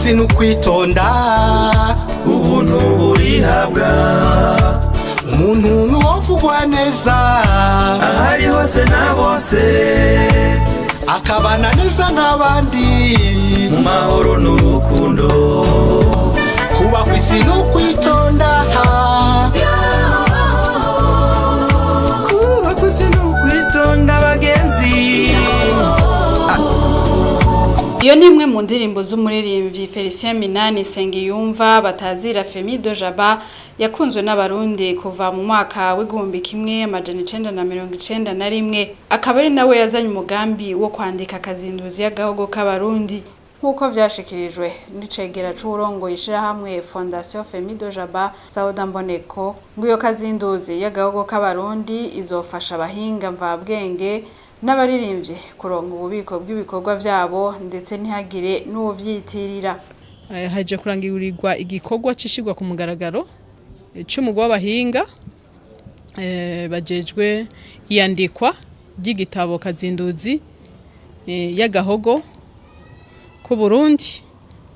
isi n'ukwitonda ubuntu burihabwa umuntu nuwovugwa neza ahari hose na bose akabana neza n'abandi mu mahoro n'urukundo kuba ku isi n'ukwitonda kuba ku isi n'ukwitonda bagenzi. Iyo ni imwe mu ndirimbo z'umuririmbyi Felicien Minani Sengiyumva batazira Femido Jaba yakunzwe n'abarundi kuva mu mwaka w'igihumbi kimwe amajana 1991 akaba ari nawe yazanye umugambi wo kwandika kazinduzi y'agahogo k'abarundi nkuko vyashikirijwe n'icegera c'urongo ishirahamwe Fondation Femido Jaba Sauda Mboneko ngo iyo kazinduzi y'agahogo k'abarundi izofasha abahinga mvabwenge n'abaririmbye kuronka ububiko bw'ibikorwa vyabo ndetse ntihagire n'uvyitirira. Haje kurangirirwa igikorwa cishigwa ku mugaragaro c'umugwa w'abahinga bajejwe iyandikwa ry'igitabo kazinduzi y'agahogo ku Burundi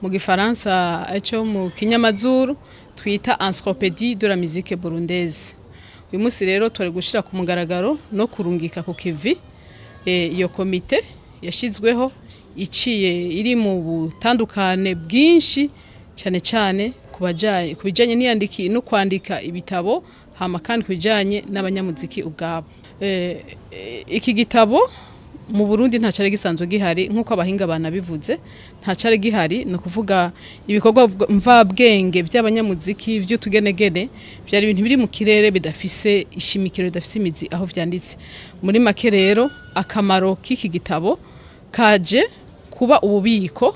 mu gifaransa aco mu kinyamazuru twita Encyclopédie de la musique burundaise. Uyu munsi rero twari gushira ku mugaragaro no kurungika ku kivi iyo komite yashizweho iciye iri mu butandukane bwinshi cyane cyane kubijanye n'iyandiki no kwandika ibitabo hama kandi kubijanye n'abanyamuziki ubwabo. Iki gitabo mu Burundi nta cyari gisanzwe gihari nkuko abahinga banabivuze nta cyari gihari no kuvuga ibikorwa mvabwenge by'abanyamuziki by'utugenegene byari ibintu biri mu kirere bidafise ishimikiro bidafise imizi aho vyanditse. Muri make rero akamaro k'iki gitabo kaje kuba ububiko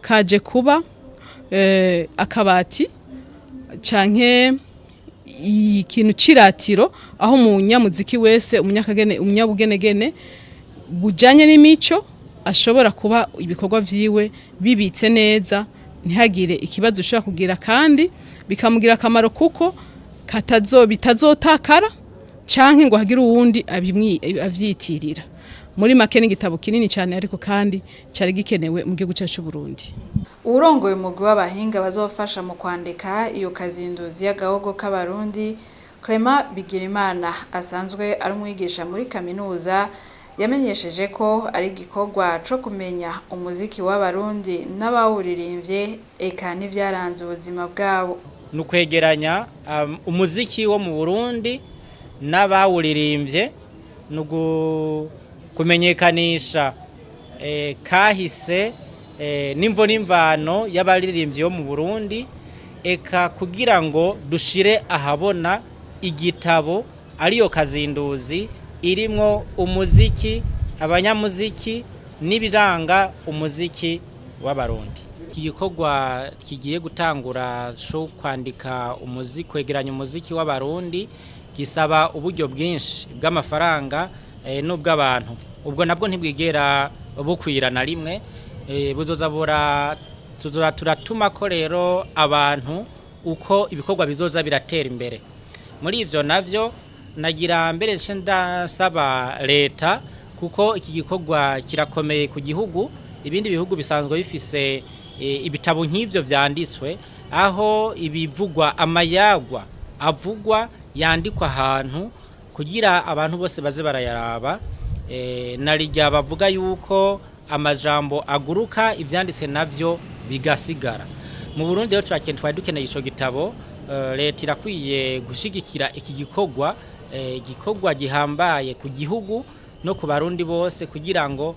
kaje kuba akabati canke ikintu ciratiro aho umunyamuziki wese umunyabugenegene bujanye n'imico ashobora kuba ibikorwa vyiwe bibitse neza ntihagire ikibazo ushobora kugira kandi bikamugira akamaro kuko bitazotakara canke ngo hagire uwundi avyitirira. Muri make n'igitabo kinini cyane ariko kandi cyari gikenewe mu gihugu cyacu Burundi. Urongoye umugwi w'abahinga bazofasha mu kwandika iyo kazinduzi y'agahogo k'abarundi Clement Bigirimana asanzwe ari umwigisha muri kaminuza yamenyesheje ko ari igikorwa cyo kumenya umuziki w'abarundi n'abawuririmbye eka n'ivyaranze ubuzima bwabo. Nukwegeranya umuziki wo mu Burundi n'abawuririmbye kumenyekanisha kahise n'imvo n'imvano y'abaririmbyi bo mu Burundi eka kugira ngo dushire ahabona igitabo ariyo kazinduzi irimwo umuziki abanyamuziki n'ibiranga umuziki w'abarundi. Iki gikorwa kigiye gutangura cyo kwandika umuziki kwegeranya umuziki w'abarundi gisaba uburyo bwinshi bw'amafaranga n'ubw'abantu ubwo nabwo ntibwigera bukwira na rimwe buzozabura turatuma ko rero abantu uko ibikorwa bizoza biratera imbere. Muri ivyo navyo nagira mbere ndasaba leta kuko iki gikorwa kirakomeye ku gihugu ibindi bihugu bisanzwe bifise ibitabo nk'ivyo vyanditswe aho ibivugwa amayagwa avugwa yandikwa ahantu kugira abantu bose baze barayaraba narijya bavuga yuko amajambo aguruka ivyanditse navyo bigasigara. Mu Burundi rero turakene twari dukeneye ico gitabo leta irakwiye gushigikira iki gikorwa gihambaye ku gihugu no ku barundi bose kugira ngo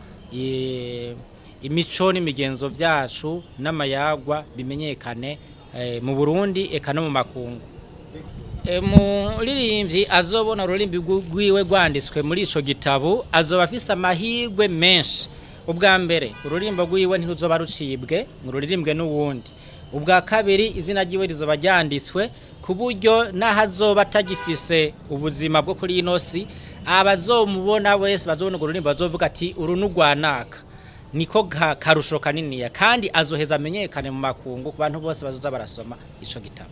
imico n'imigenzo vyacu n'amayagwa bimenyekane mu Burundi eka no mu makungu. Muririmbyi azobona ururimbi rwiwe rwanditswe muri ico gitabo azoba afise amahirwe menshi. Ubwa mbere ururimbo rwiwe ntiruzoba rucibwe ngo ruririmbwe n'uwundi. Ubwa kabiri izina ryiwe rizoba ryanditswe ku buryo nahazoba atagifise ubuzima bwo kuri inosi abazomubona wese bazobona ururimbo bazovuga ati uru n'ugwanaka niko karusho kaniniya kandi azoheza amenyekane mu makungu ku bantu bose bazoza barasoma ico gitabo.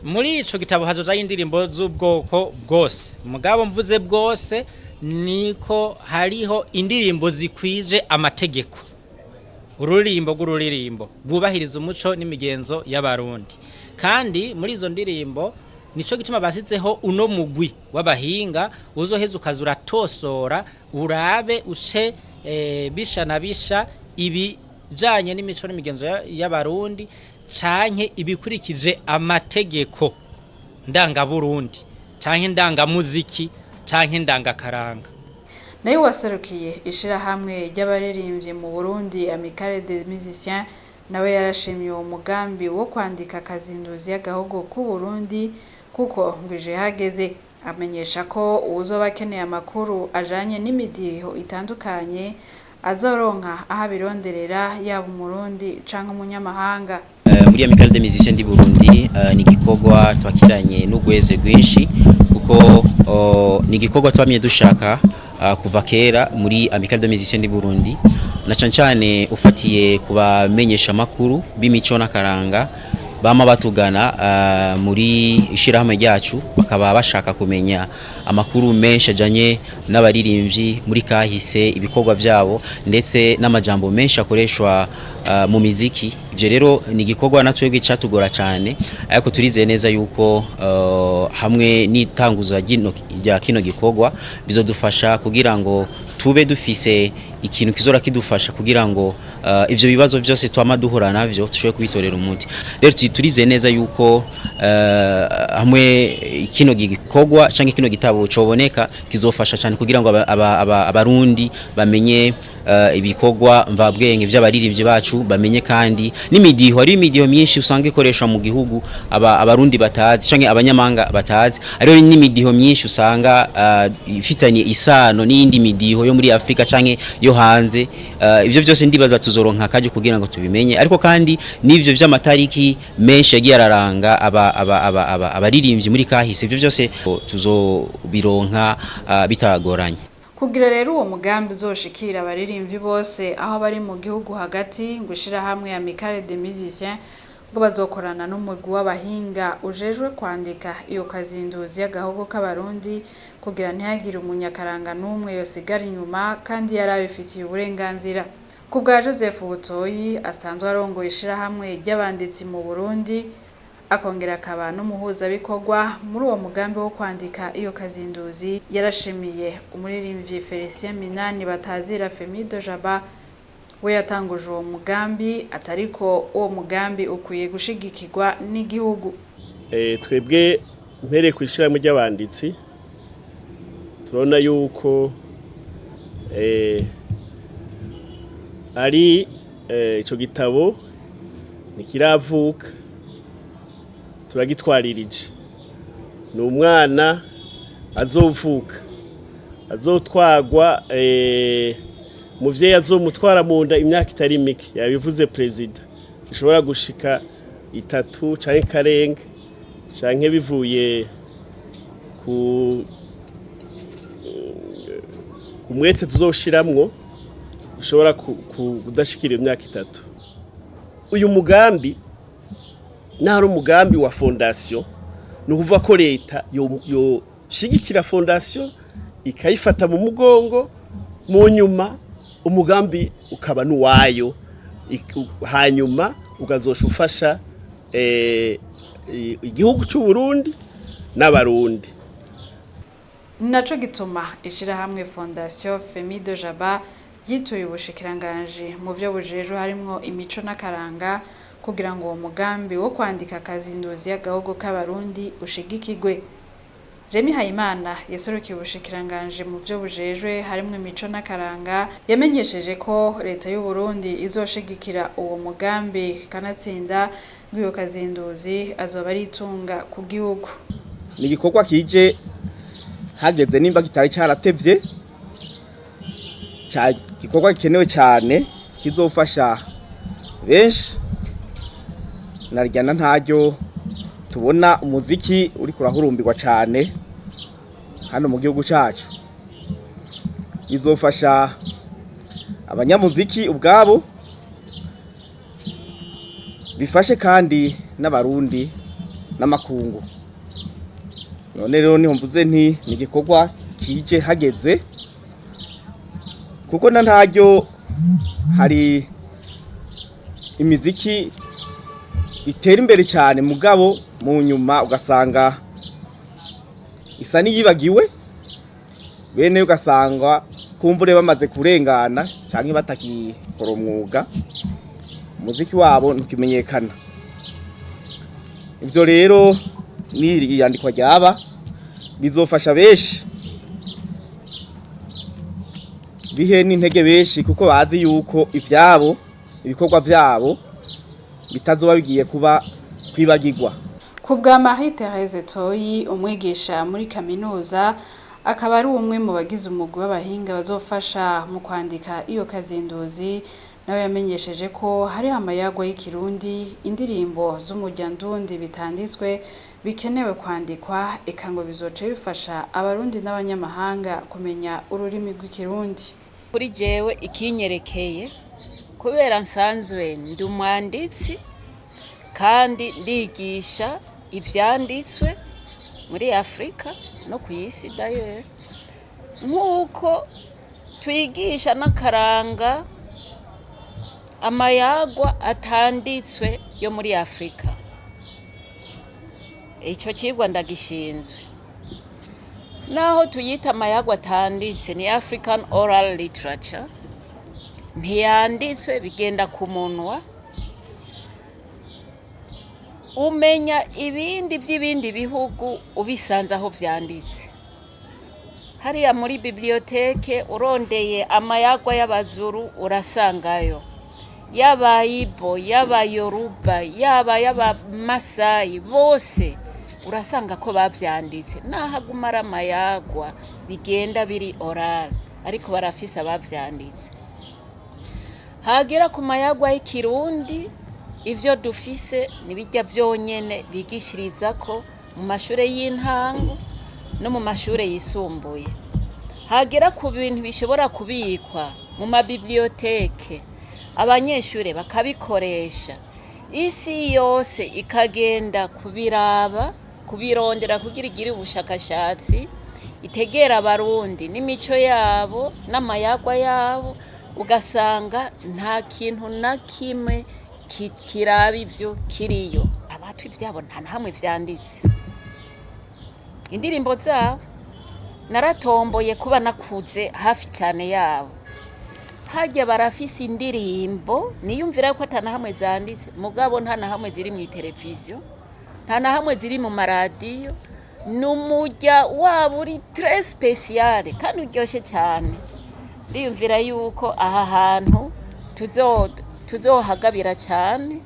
Muri ico gitabo hazoza indirimbo z'ubwoko bwose mugabo mvuze bwose niko hariho indirimbo zikwije amategeko ururirimbo rw'ururirimbo rwubahiriza umuco n'imigenzo y'abarundi kandi muri izo ndirimbo nico gituma basizeho uno mugwi w'abahinga uzoheza ukazura tosora urabe uce bisha na bisha ibijanye n'imico n'imigenzo y'abarundi canke ibikurikije amategeko ndanga Burundi canke ndanga muziki canke ndanga karanga. nayo waserukiye ishirahamwe ry'abaririmbyi mu Burundi Amicale des Musiciens nawe yarashimiye uwo mugambi wo kwandika kazinduzi y'agahogo ku Burundi kuko ngwije hageze amenyesha ko uzoba akeneye amakuru ajanye n'imidiho itandukanye azoronka ahabironderera yaba umurundi canke umunyamahanga. Muri Amicale des Musiciens du Burundi ni gikorwa twakiranye n'ugweze rwinshi kuko ni gikorwa twamye dushaka kuva kera muri Amicale des Musiciens du Burundi na cancane ufatiye kubamenyesha makuru b'imico n'akaranga bama batugana muri ishirahamwe ryacu bakaba bashaka kumenya amakuru menshi ajanye n'abaririmbyi muri kahise ibikorwa byabo ndetse n'amajambo menshi akoreshwa mu miziki. Ivyo rero ni gikorwa natwebwe cyatugora cyane ariko turizeye neza yuko hamwe n'itanguza rya kino gikorwa bizodufasha kugira ngo tube dufise ikintu kizora kidufasha kugira ngo ivyo bibazo byose twama duhura navyo tushobore kubitorera umuti. Rero turizeye neza yuko hamwe kino gikorwa canke kino gitabo coboneka kizofasha cyane kugira ngo abarundi bamenye ibikorwa mvabwenge by'abaririmbyi bacu bamenye kandi n'imidiho ari imidiho myinshi usanga ikoreshwa mu gihugu abarundi batazi canke abanyamanga batazi ariyo n'imidiho myinshi usanga ifitanye isano n'indi midiho yo muri Afrika canke yo hanze. Ivyo byose ndibaza tuzoronka kaje kugira ngo tubimenye ariko kandi n'ivyo by'amatariki menshi yagiye araranga abaririmbyi muri kahise ivyo byose tuzobironka bitagoranye. Kugira rero uwo mugambi uzoshikira abaririmbyi bose aho bari mu gihugu hagati ngushira hamwe Amicale des Musiciens ngo bazokorana n'umugwi w'abahinga ujejwe kwandika iyo kazinduzi y'agahogo k'abarundi kugira ntihagire umunyakaranga n'umwe yosigara inyuma kandi yarabifitiye uburenganzira. Kubwa Joseph Butoyi asanzwe arongoye ishirahamwe ry'abanditsi mu Burundi akongera akaba n'umuhuza bikorwa muri uwo mugambi wo kwandika iyo kazinduzi yarashimiye umuririmbyi Felicien Minani batazira Femido Jaba we yatanguje uwo mugambi atariko uwo mugambi ukwiye gushigikirwa n'igihugu. Twebwe mpere kwishira mu ry'abanditsi turona yuko ari ico gitabo nikiravuka turagitwaririje ni umwana azovuka azotwagwa muvyeyi azomutwara mu nda imyaka itari mike yabivuze president bishobora gushika 3 canke karenga canke bivuye ku umwete tuzoshiramwo ushobora kudashikira imyaka 3. Uyu mugambi nari umugambi wa fondation nukuvuga ko leta yo shigikira fondation ikayifata mu mugongo mu nyuma umugambi ukaba nuwayo hanyuma ugazoshufasha igihugu cy'u Burundi n'abarundi. Naco gituma ishirahamwe Fondation Femido Jaba yituye ubushikiranganje mu byo bujejwe harimo imico n'akaranga kugira ngo uwo mugambi wo kwandika kazinduzi y'agahogo k'abarundi ushigikirwe. Remi Hayimana yaserukiye ubushikiranganje mu byo bujejwe harimo imico n'akaranga yamenyesheje ko leta y'u Burundi izoshigikira uwo mugambi kanatsinda bw'iyo kazinduzi azoba ari itunga ku gihugu. Ni gikorwa kije hageze nimba kitari caratevye gikorwa gikenewe cyane kizofasha benshi naryana ntaryo tubona umuziki uri kurahurumbirwa cyane hano mu gihugu cyacu bizofasha abanyamuziki ubwabo bifashe kandi n'abarundi n'amakungu. None rero niho mvuze nti ni gikorwa kije hageze kuko na ntaryo hari imiziki itera imbere cyane mugabo mu nyuma ugasanga isa niyibagiwe bene ugasanga kumbure bamaze kurengana canke batakikora umwuga umuziki wabo ntukimenyekana. Ivyo rero ni yandikwa ryaba bizofasha benshi bihe n'intege benshi kuko bazi yuko ivyabo ibikorwa vyabo bitazoba bigiye kuba kwibagirwa. Kubwa Marie Therese Toyi umwigisha muri kaminuza akaba ari umwe mu bagize umugwi w'abahinga bazofasha mu kwandika iyo kazinduzi, nawe yamenyesheje ko hari amayagwa y'ikirundi indirimbo z'umuryandundi bitanditswe bikenewe kwandikwa eka ngo bizoce bifasha abarundi n'abanyamahanga kumenya ururimi rw'ikirundi. Kuri jewe ikinyerekeye kubera nsanzwe ndi umwanditsi kandi ndigisha ivyanditswe muri Afrika no ku isi daye, nk'uko twigisha n'akaranga amayagwa atanditswe yo muri Afrika. Ico cigwa ndagishinzwe. Naho tuyita amayagwa atanditse ni African Oral Literature, ntiyanditswe bigenda ku munwa, umenya ibindi vy'ibindi bihugu ubisanze aho vyanditse. Hariya muri biblioteke urondeye amayagwa y'abazuru urasangayo, yaba Ibo, yaba Yoruba, yaba Masai, bose urasanga ko bavyanditse. Nahagumara amayagwa bigenda biri oral ariko barafise abavyanditse. Hagera ku mayagwa y'ikirundi ivyo dufise nibijya vyonyene bigishirizako mu mashure y'intango no mu mashure yisumbuye. Hagera ku bintu bishobora kubikwa mu mabiblioteke abanyeshure bakabikoresha, isi yose ikagenda kubiraba kubirondera kugira igire ubushakashatsi itegera abarundi n'imico yabo n'amayagwa yabo, ugasanga nta kintu na kimwe kiraba ivyo kiriyo. Abatu ivyabo nta nahamwe vyanditse. Indirimbo zabo naratomboye kuba nakuze hafi cyane yabo. Hajya barafise indirimbo niyumvira ko atanahamwe zanditse, mugabo nta nahamwe ziri mu televiziyo, nta nahamwe ziri mu maradiyo. Numujya wabo uri très spécial kandi uryoshe cyane. Ndiyumvira yuko aha hantu tuzohagabira cyane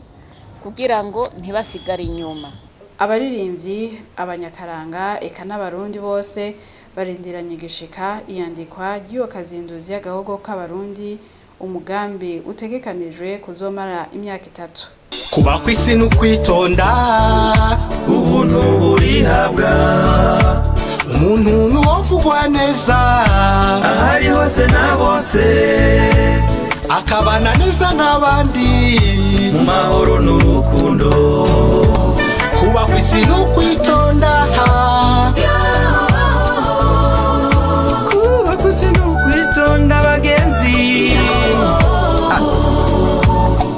kugira ngo ntibasigare inyuma. Abaririmbyi, abanyakaranga eka n'abarundi bose barindiranye igishika iyandikwa ry'iyo kazinduzi y'agahogo k'abarundi, umugambi utegekanijwe kuzomara imyaka 3. kuba kw'isi n'ukwitonda ubuntu burihabwa umuntu n'uwovugwa neza ahari hose na bose, akabana neza n'abandi mu mahoro n'urukundo.